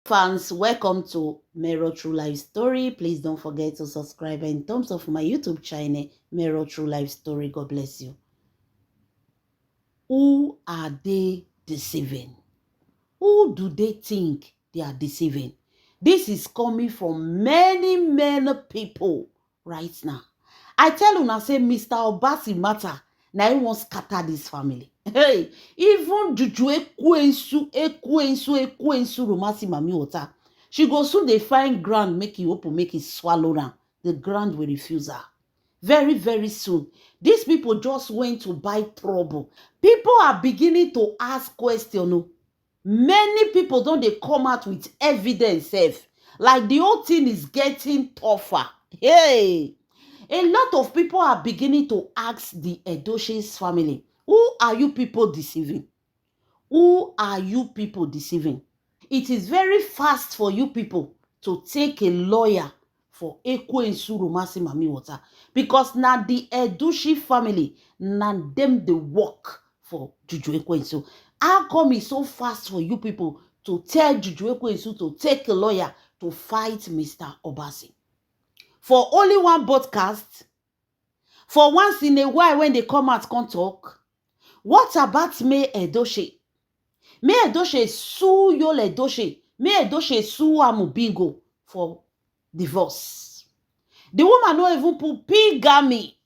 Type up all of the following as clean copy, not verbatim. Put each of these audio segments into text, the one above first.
Fans, welcome to Mero True Life Story. Please don't forget to subscribe in terms of my YouTube channel, Mero True Life Story. God bless you. Who are they deceiving? Who do they think they are deceiving? This is coming from many people right now. I tell you now, say Mr. Obasi matter. Now he won't scatter this family. Hey, even Juju ekwensu romasi mami water. She go soon they find ground, make it open, make it swallow down. The ground will refuse her. Very soon. These people just went to buy trouble. People are beginning to ask questions. Oh. Many people don't they come out with evidence sef. Like the whole thing is getting tougher. Hey, a lot of people are beginning to ask the Edoshe's family, who are you people deceiving? Who are you people deceiving? It is very fast for you people to take a lawyer for Ekwensu Romasi Mami Water because now the Edushi family, now them they work for Juju Ekwensu. How come it's so fast for you people to tell Juju Ekwensu to take a lawyer to fight Mr. Obasi? For only one podcast, for once in a while when they come out can talk, what about May Edoshe? May Edoshe sue Yul Edochie. May Edoshe sue Amubingo for divorce. The woman no even put bigamy.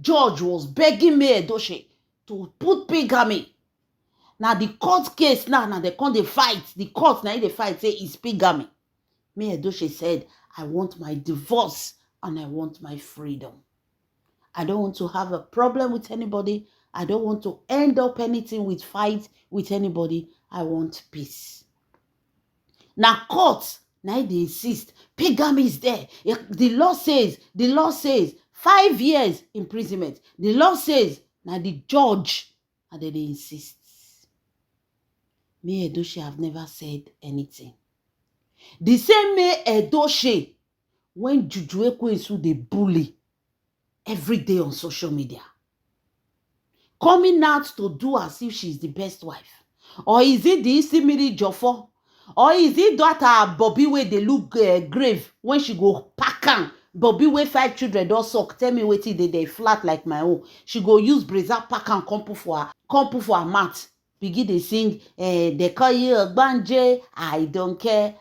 George was begging May Edoshe to put bigamy. Now the court case now they come dey fight. The court now they fight say it's bigamy. May Edoshe said, I want my divorce and I want my freedom. I don't want to have a problem with anybody. I don't want to end up anything with fight with anybody. I want peace. Now court, now they insist. Bigamy is there. The law says 5 years imprisonment. The law says, now the judge, and they insist. May Edoshe have never said anything. The same May Edoshe, when Juju Ekwensu they bully every day on social media, coming out to do as if she's the best wife. Or is it the Isimiri Jofo? Or is it that Bobby where they look grave when she go pack am? Bobby where 5 children don't suck. Tell me what they flat like my own. She go use brazier pack and come put for her mat. Begin they sing, they call you a banje. I don't care.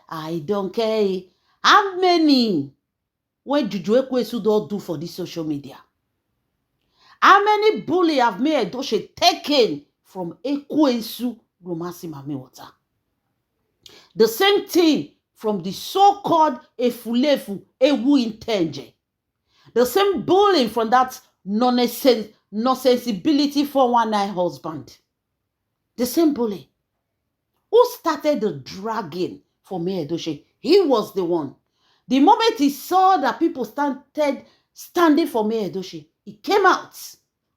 How many when Juju Ekwensu don't do for this social media? How many bully have May Edoshe taken from Ekwensu Romasi Mami Water? The same thing from the so-called Efulefu Ewu Intenje. The same bullying from that non-sensibility 419 husband. The same bully. Who started the dragging for May Edoshe? He was the one. The moment he saw that people started standing for May Edoshe, he came out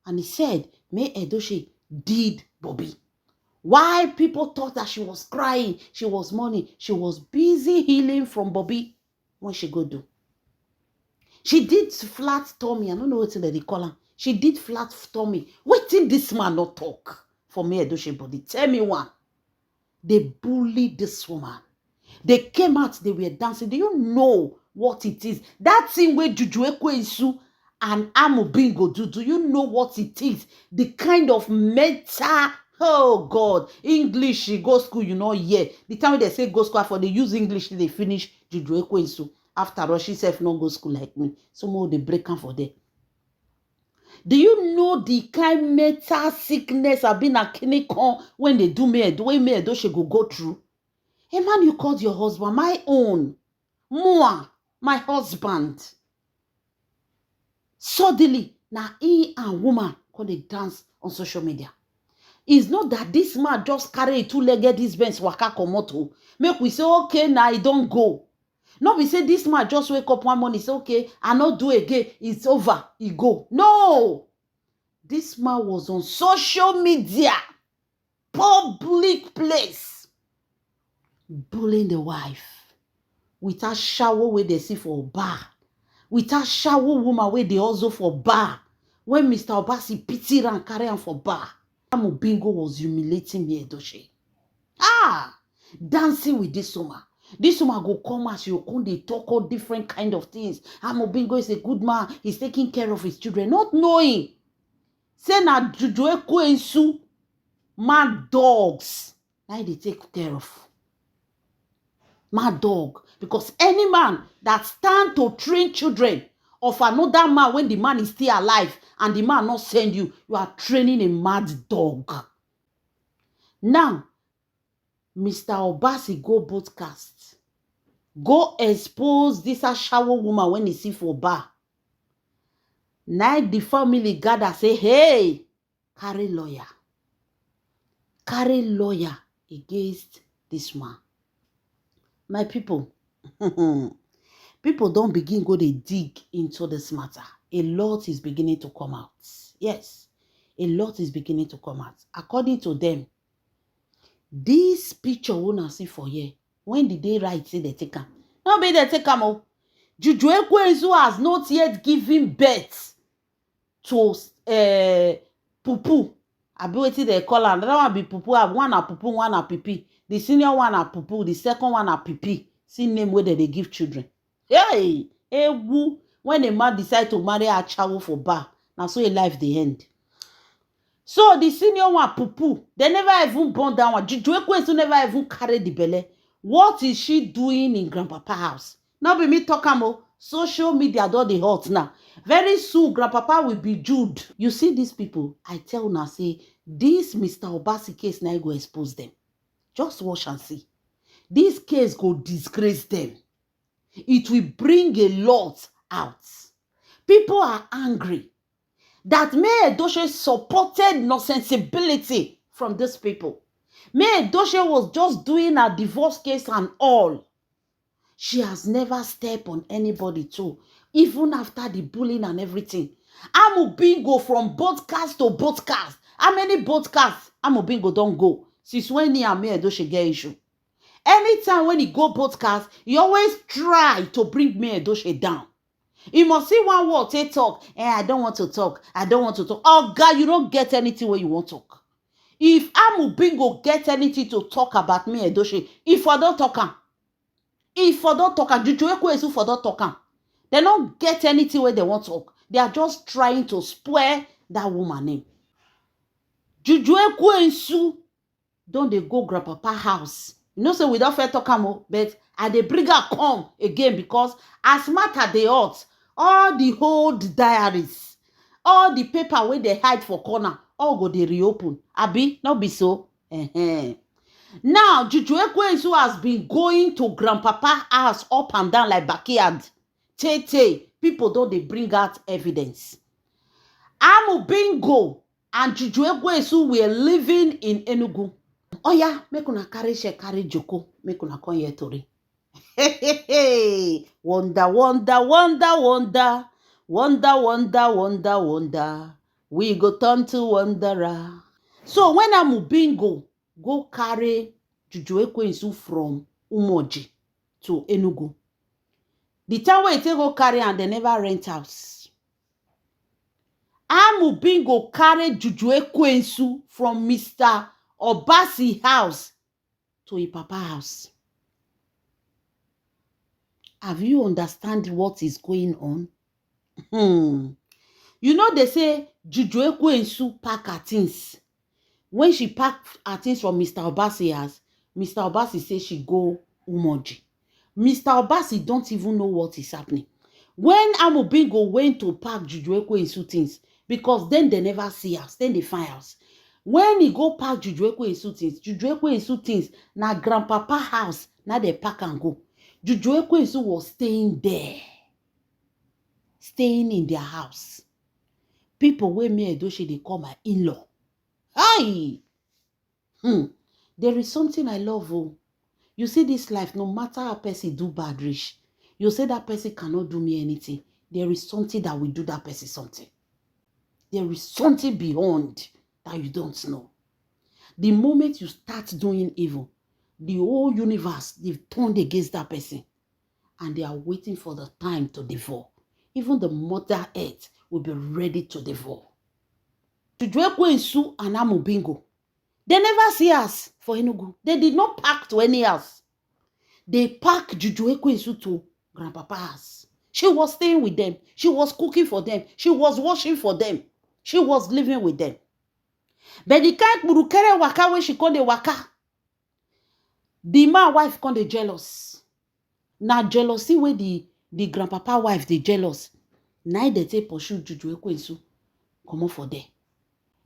and he said, May Edoshe did Bobby. Why people thought that she was crying, she was mourning, she was busy healing from Bobby when she go do. She did flat tummy. I don't know what they call her. She did flat tummy. Wait till this man not talk for May Edoshe body. Tell me one. They bullied this woman. They came out, they were dancing. Do you know what it is? That thing where Juju Ekwensu and Amubingo do you know what it is? The kind of meta, oh God, English, go school, you know, yeah. The time when they say go school, for they use English, they finish Juju Ekwensu. After all, she self not go school like me. Somehow they break am for them. Do you know the kind mental sickness have been a clinical when they do me, the way May Edoshe go through? A man you called your husband, my own, moi, my husband. Suddenly, now he and woman call they dance on social media. It's not that this man just carry a two-legged this Benz waka komoto. Make we say, okay, now he don't go. No, we say this man just wake up one morning, say, okay, I not do again, it's over, he go. No! This man was on social media, public place, bullying the wife with that shower where they see for bar, with that shower woman where they also for bar. When Mr. Obasi pity and carry him for bar, Amubingo was humiliating May Edoshe. dancing with this woman. This woman go come as you come, they talk all different kind of things. Amobingo is a good man. He's taking care of his children. Not knowing. Say na Juju Ekwensu, mad dogs. Now they take care of. Mad dog. Because any man that stand to train children of another man when the man is still alive and the man not send you, you are training a mad dog. Now, Mr. Obasi go broadcast. Go expose this shower woman when he see for bar. Now the family gather say, hey, carry lawyer. Carry lawyer against this man. My people, people don't begin go they dig into this matter. A lot is beginning to come out. Yes, a lot is beginning to come out. According to them, this picture una see for here, when did they write say they take am? No be they take am o. Juju Ekwensu has not yet given birth to pupu. Abi wetin they call am. Another one be pupu. One na pupu, one na pipi. The senior one na pupu, the second one na pipi. See name where they give children. Hey, ewu. When a man decide to marry a child for bar, now so a life the end. So the senior one, pupu, they never even born that one. Juju Ekwensu never even carry the belly. What is she doing in Grandpapa house? Now be me talk am o. Social media don dey hot now. Very soon, Grandpapa will be Jude. You see these people, I tell una say, this Mr. Obasi case now go expose them. Just watch and see. This case go disgrace them. It will bring a lot out. People are angry that May Edochie supported nonsensibility from these people. May Edochie was just doing a divorce case and all. She has never stepped on anybody too, even after the bullying and everything. Amobingo from broadcast to broadcast. How many broadcasts Amobingo don't go since when he and May Edochie get issue? Anytime when he go broadcast, he always try to bring May Edochie down. You must see one word, say talk. I don't want to talk. I don't want to talk. Oh, God, you don't get anything where you want to talk. If Amobingo get anything to talk about May Edochie, if I don't talk am, if I don't talk am, Juju Ekwensu for don't talk am, they don't get anything where they want to talk. They are just trying to spoil that woman name. Juju Ekwensu don't they go Grandpapa house. You know, so we don't fair talk am, but I dey bring her come again because as matter they ought, all the old diaries, all the paper where they hide for corner, all go they reopen. Abi, not be so. Now, Juju Ekwensu has been going to Grandpapa house up and down like backyard. People don't they bring out evidence. Amobingo and Juju Ekwensu were living in Enugu. Oh yeah, make una carry joko, make una come here tori. Hey, wonder, wonder, wonder, wonder, wonder, wonder, wonder, wonder. We go turn to wanderer. So when Amobingo go carry Juju Ekwensu from Umoji to Enugu, the time when they go carry and they never rent house. Amobingo carry Juju Ekwensu from Mr. Obasi house to his papa house. Have you understand what is going on? You know they say Juju Ekwensu pack her things. When she packed her things from Mr. Obasi house, Mr. Obasi say she go Umoji. Mr. Obasi don't even know what is happening. When Amobingo went to pack Juju Ekwensu things, because then they never see us, then they find us. When he go pack Juju Ekwensu things, na Grandpapa house, na they pack and go. Juju Ekwensu was staying there. Staying in their house. People wey May Edochie they call my in-law. Hi! There is something I love. Oh. You see this life, no matter how person do bad rich, you say that person cannot do me anything. There is something that will do that person something. There is something beyond that you don't know. The moment you start doing evil, the whole universe, they've turned against that person. And they are waiting for the time to devour. Even the Mother Earth will be ready to devour. Juju Ekwensu and Amobingo, They never see us for Enugu. They did not pack to any house. They packed Juju Ekwensu to Grandpapa's house. She was staying with them. She was cooking for them. She was washing for them. She was living with them. But the kind burukere waka when she called the waka, the man wife called the jealous. Now jealousy where the grandpapa wife they jealous. Now they take pursue Juju Ekwensu. Come on for there.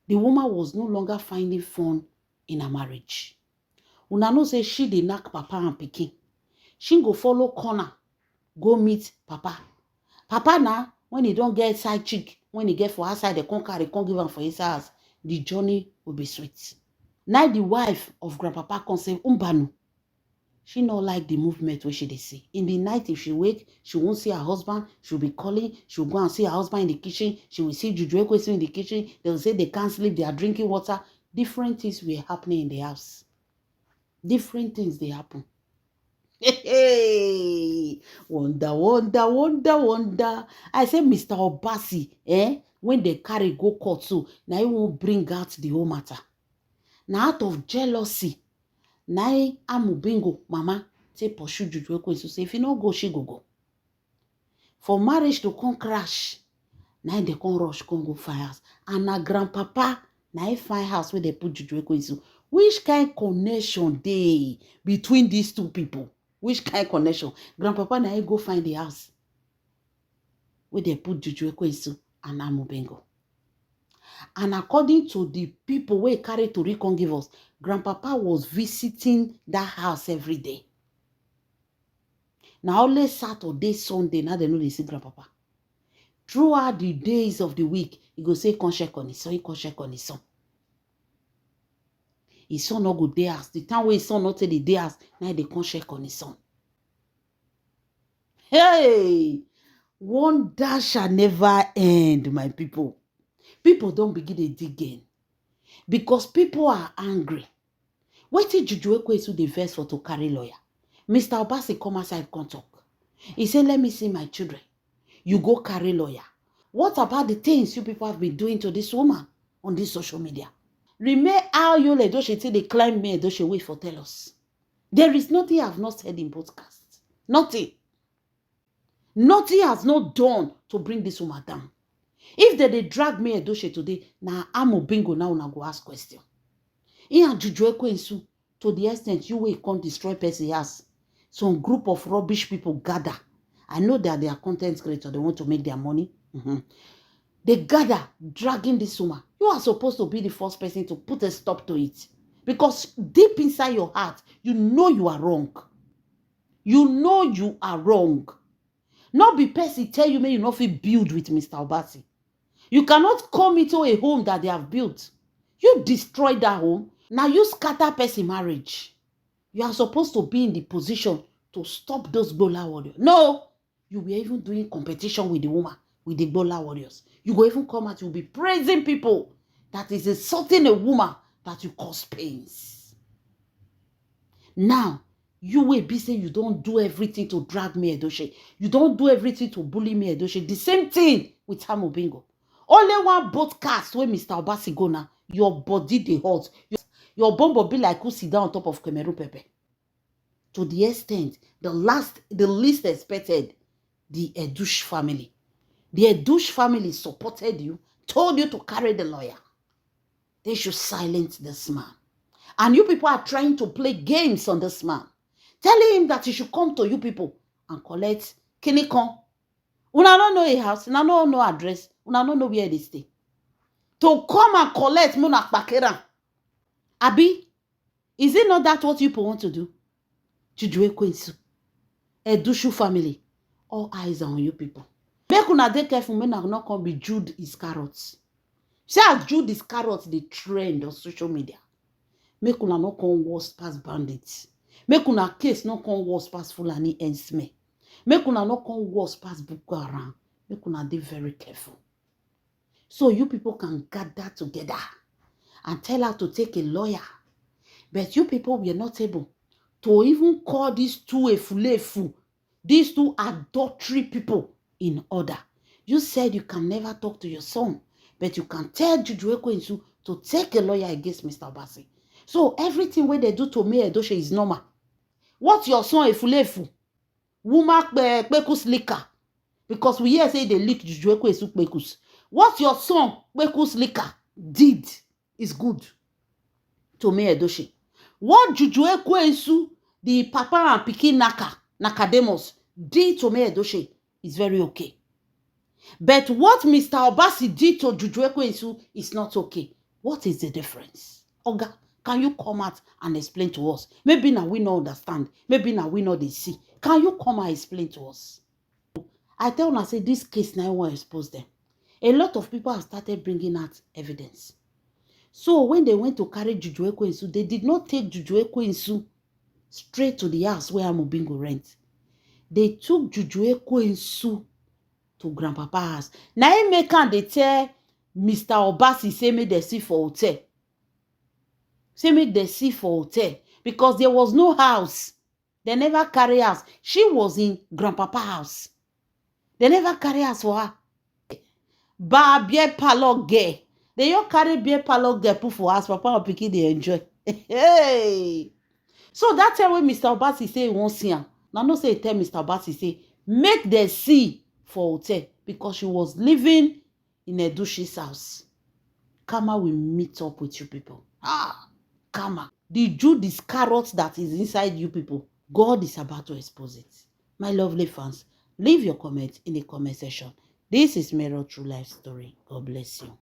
The woman was no longer finding fun in her marriage. Una know say she dey knack papa and pikin. She go follow corner, go meet papa. Papa na, when he don't get side chick, when he get for outside, they can't carry, can't give him for his house. The journey will be sweet. Now the wife of grandpapa can say, Umbanu. She not like the movement where she dey see. In the night, if she wake, she won't see her husband. She'll be calling. She'll go and see her husband in the kitchen. She will see Juju Ekwensu in the kitchen. They'll say they can't sleep. They are drinking water. Different things were happening in the house. Different things they happen. Hey, wonder, wonder, wonder, wonder. I say, Mr. Obasi, when they carry go court, so now he won't bring out the whole matter. Now out of jealousy, now Amubingo, mama, say pursue Juju Ekwensu. Say if you no go, she go. For marriage to come crash, now they come rush, come go find house. And na grandpapa, now he find house where they put Juju Ekwensu. Which kind of connection dey between these two people? Which kind of connection? Grandpapa na go find the house where they put Juju Ekwensu and Amubengo. And according to the people where carry to recon give us, Grandpapa was visiting that house every day. Now only Saturday, Sunday, now they know they see Grandpapa. Throughout the days of the week, he go say, come check on his son, he come check on his son. His son no go dey house. The time where his son not take the day house, now they come check on his son. Hey, wonder shall never end, my people. People don't begin to dig in because people are angry. Wait till Juju Ekwensu dey vex for to carry lawyer. Mr. Obasi come outside come talk. He said, let me see my children. You go carry lawyer. What about the things you people have been doing to this woman on this social media? Remain how you let those till they climb me, those wait for tell us. There is nothing I have not said in podcasts. Nothing. Nothing has not done to bring this woman down. If they drag me Edoche today, now I'm a bingo now and I go ask question. In Juju Ekwensu, to the extent you will come destroy person house, some group of rubbish people gather. I know that they are content creators. They want to make their money. They gather, dragging this woman. You are supposed to be the first person to put a stop to it. Because deep inside your heart, you know you are wrong. You know you are wrong. Not be person tell you, may you not feel build with Mr. Obasi. You cannot come into a home that they have built. You destroy that home. Now you scatter person marriage. You are supposed to be in the position to stop those Gbola warriors. No, you were even doing competition with the woman, with the Gbola warriors. You go even come out, you'll be praising people that is insulting a woman that you cause pains. Now, you will be saying you don't do everything to drag me Edoche. You don't do everything to bully me Edoche. The same thing with Amubingo. Only one broadcast where Mr. Obasi go now, your body dey hot. Your bum will be like who sit down on top of Cameroon Pepe. To the extent, the least expected, the Edush family. The Edush family supported you, told you to carry the lawyer. They should silence this man. And you people are trying to play games on this man. Telling him that he should come to you people and collect Kinikon. Una don't know a house, una don't know address, una don't know where they stay. To come and collect Muna Pakera. Abi, is it not that what you people want to do? Juju Ekwensu, Edushu family, all eyes are on you people. Make una dey careful, make una not come be Jude Iscariot. See as Jude Iscariot the trend on social media. Make una not come worse past bandits. Make una case not come worse past Fulani Ensme. Make una not come worse past Boko Haram. Make una dey very careful. So you people can gather together and tell her to take a lawyer. But you people were not able to even call these two efulefu, these two adultery people in order. You said you can never talk to your son, but you can tell Juju Ekwensu to take a lawyer against Mr. Obasi. So everything wey they do to May Edochie is normal. What your son Efulefu, woman Kpekus liquor, because we hear say they leak Juju Ekwensu Kpekus. What your son Kpekus liquor did is good to May Edochie. What Juju Ekwensu, the papa and pikin Nakademus, did to May Edochie is very okay. But what Mr. Obasi did to Juju Ekwensu is not okay. What is the difference? Oga, can you come out and explain to us? Maybe now we not understand. Maybe now we know they see. Can you come and explain to us? I tell una say this case now won't expose them. A lot of people have started bringing out evidence. So when they went to carry Juju Ekwensu, they did not take Juju Ekwensu straight to the house where Amobi go rent. They took Juju Ekwensu to grandpapa house. Now he make am dey tell Mr. Obasi say make they see for hotel. Say make they see for hotel because there was no house. They never carry house. She was in grandpapa house. They never carry house for her. Ba beer parlor girl. They all carry beer parlor girl put for house. Papa and pikin dey enjoy. Hey. So that time when Mr. Obasi say he won't see her. Now no say he tell Mr. Obasi say make them see for hotel because she was living in Edochie's house. Karma will meet up with you people. Karma. The Judas carrot that is inside you people, God is about to expose it. My lovely fans, leave your comment in the comment section. This is Mero True Life Story. God bless you.